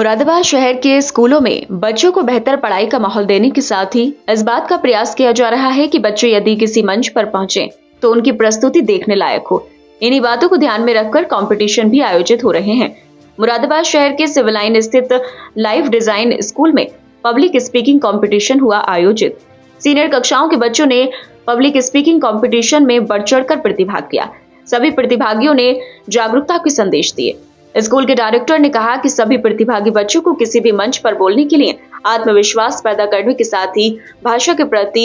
मुरादाबाद शहर के स्कूलों में बच्चों को बेहतर पढ़ाई का माहौल देने के साथ ही इस बात का प्रयास किया जा रहा है कि बच्चे यदि किसी मंच पर पहुंचे तो उनकी प्रस्तुति देखने लायक हो। इन्हीं बातों को ध्यान में रखकर कंपटीशन भी आयोजित हो रहे हैं। मुरादाबाद शहर के सिविल लाइन स्थित लाइफ डिजाइन स्कूल में पब्लिक स्पीकिंग कंपटीशन हुआ आयोजित। सीनियर कक्षाओं के बच्चों ने पब्लिक स्पीकिंग कंपटीशन में बढ़ चढ़कर प्रतिभाग किया। सभी प्रतिभागियों ने जागरूकता के संदेश दिए। स्कूल के डायरेक्टर ने कहा कि सभी प्रतिभागी बच्चों को किसी भी मंच पर बोलने के लिए आत्मविश्वास पैदा करने के साथ ही भाषा के प्रति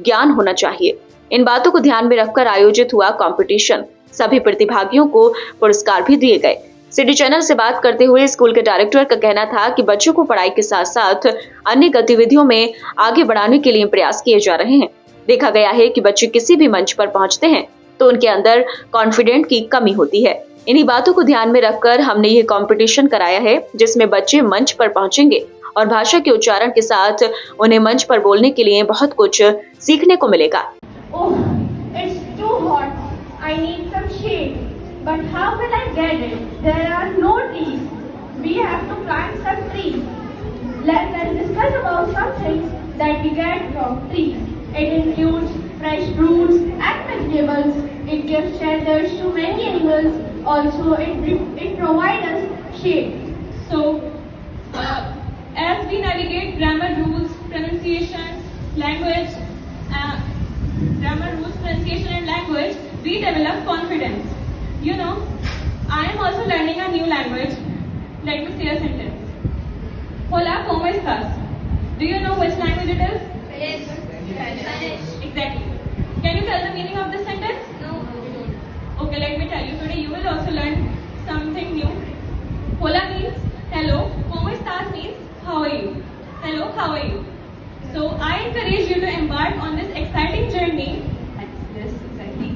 ज्ञान होना चाहिए। इन बातों को ध्यान में रखकर आयोजित हुआ कंपटीशन। सभी प्रतिभागियों को पुरस्कार भी दिए गए। सिटी चैनल से बात करते हुए स्कूल के डायरेक्टर का कहना था कि बच्चों को पढ़ाई के साथ साथ अन्य गतिविधियों में आगे बढ़ाने के लिए प्रयास किए जा रहे हैं। देखा गया है कि बच्चे किसी भी मंच पर पहुंचते हैं तो उनके अंदर कॉन्फिडेंट की कमी होती है। इन्हीं बातों को ध्यान में रखकर हमने ये कंपटीशन कराया है, जिसमें बच्चे मंच पर पहुंचेंगे और भाषा के उच्चारण के साथ उन्हें मंच पर बोलने के लिए बहुत कुछ सीखने को मिलेगा। Oh, it's too hot. I need some shade. But how will I get it? There are no trees. We have to plant some trees. Let's discuss about something that we get from trees. It includes fresh fruits and vegetables. It gives shelters to many animals. Also, it provides us shade. So, as we navigate grammar rules, pronunciation, language, we develop confidence. You know, I am also learning a new language. Let me say a sentence. Hola, ¿cómo estás? Do you know which language it is? Yes, Spanish. Exactly. Can you tell the meaning of this sentence? No, we don't. Okay, let me tell you. Today you will also learn something new. Hola means hello. ¿Cómo estás means how are you? Hello, how are you? So I encourage you to embark on this exciting journey. Yes, exactly.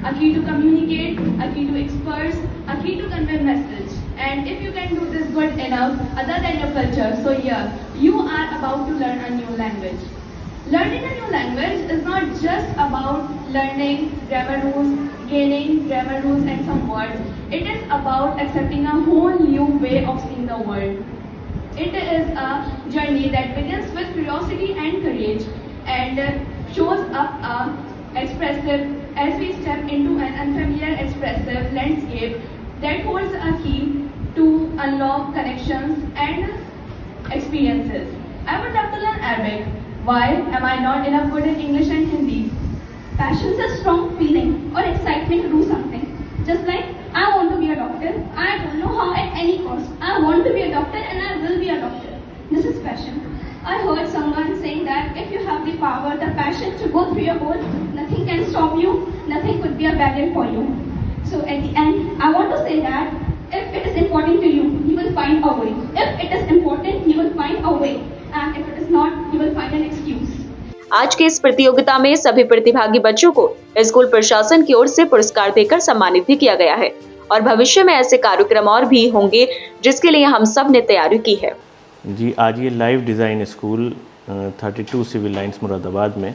A key to communicate, a key to express, a key to convey message. And if you can do this good enough, other than your culture, so yeah, you are about to learn a new language. Learning a new language is not just about learning grammar rules, gaining grammar rules and some words. It is about accepting a whole new way of seeing the world. It is a journey that begins with curiosity and courage and shows up expressive as we step into an unfamiliar expressive landscape that holds a key to unlock connections and experiences. I would love to learn Arabic. Why am I not enough good in English and Hindi? Passion is a strong feeling or excitement to do something. Just like I want to be a doctor, I don't know how at any cost. I want to be a doctor and I will be a doctor. This is passion. I heard someone saying that if you have the power, the passion to go through your goal, nothing can stop you, nothing could be a barrier for you. So at the end, I want to say that if it is important to you, you will find a way. If it is important, you will find a way. And if it is not, you will find an excuse. आज के इस प्रतियोगिता में सभी प्रतिभागी बच्चों को school प्रशासन की ओर से पुरस्कार देकर सम्मानित भी किया गया है और भविष्य में ऐसे कार्यक्रम और भी होंगे जिसके लिए हम सब ने तैयारी की है। जी, आज ये live design school 32 civil lines Moradabad में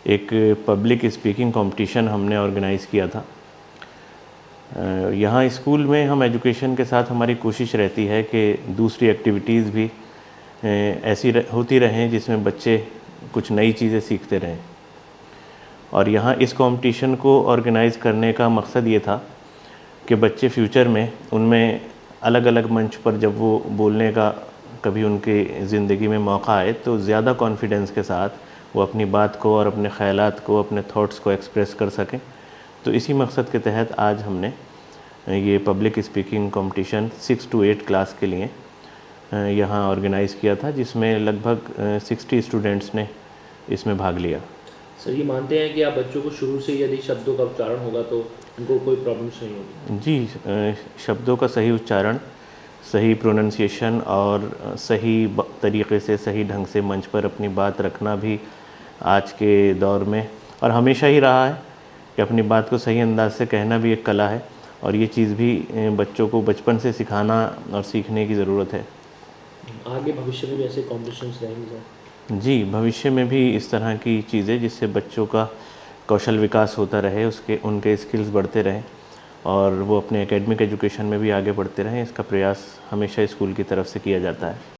एक पब्लिक स्पीकिंग कंपटीशन हमने ऑर्गेनाइज़ किया था। यहाँ स्कूल में हम एजुकेशन के साथ हमारी कोशिश रहती है कि दूसरी एक्टिविटीज़ भी ऐसी होती रहें जिसमें बच्चे कुछ नई चीज़ें सीखते रहें। और यहाँ इस कंपटीशन को ऑर्गेनाइज़ करने का मकसद ये था कि बच्चे फ्यूचर में उनमें अलग अलग मंच पर जब वो बोलने का कभी उनकी ज़िंदगी में मौका आए तो ज़्यादा कॉन्फिडेंस के साथ वो अपनी बात को और अपने ख़यालात को, अपने थॉट्स को एक्सप्रेस कर सकें। तो इसी मकसद के तहत आज हमने ये public speaking competition 6 to 8 class के लिए यहाँ ऑर्गेनाइज़ किया था, जिसमें लगभग 60 स्टूडेंट्स ने इसमें भाग लिया। सर, ये मानते हैं कि आप बच्चों को शुरू से यदि शब्दों का उच्चारण होगा तो उनको कोई प्रॉब्लम्स नहीं होगी? जी, शब्दों का सही उच्चारण, सही प्रोनंसिएशन और सही तरीक़े से, सही ढंग से मंच पर अपनी बात रखना भी आज के दौर में और हमेशा ही रहा है कि अपनी बात को सही अंदाज से कहना भी एक कला है और ये चीज़ भी बच्चों को बचपन से सिखाना और सीखने की ज़रूरत है। आगे भविष्य में भी ऐसे कॉम्पिटिशन्स रहेंगे सर? जी, भविष्य में भी इस तरह की चीज़ें जिससे बच्चों का कौशल विकास होता रहे, उनके स्किल्स बढ़ते रहें और वो अपने एकेडमिक एजुकेशन में भी आगे बढ़ते रहें, इसका प्रयास हमेशा स्कूल की तरफ से किया जाता है।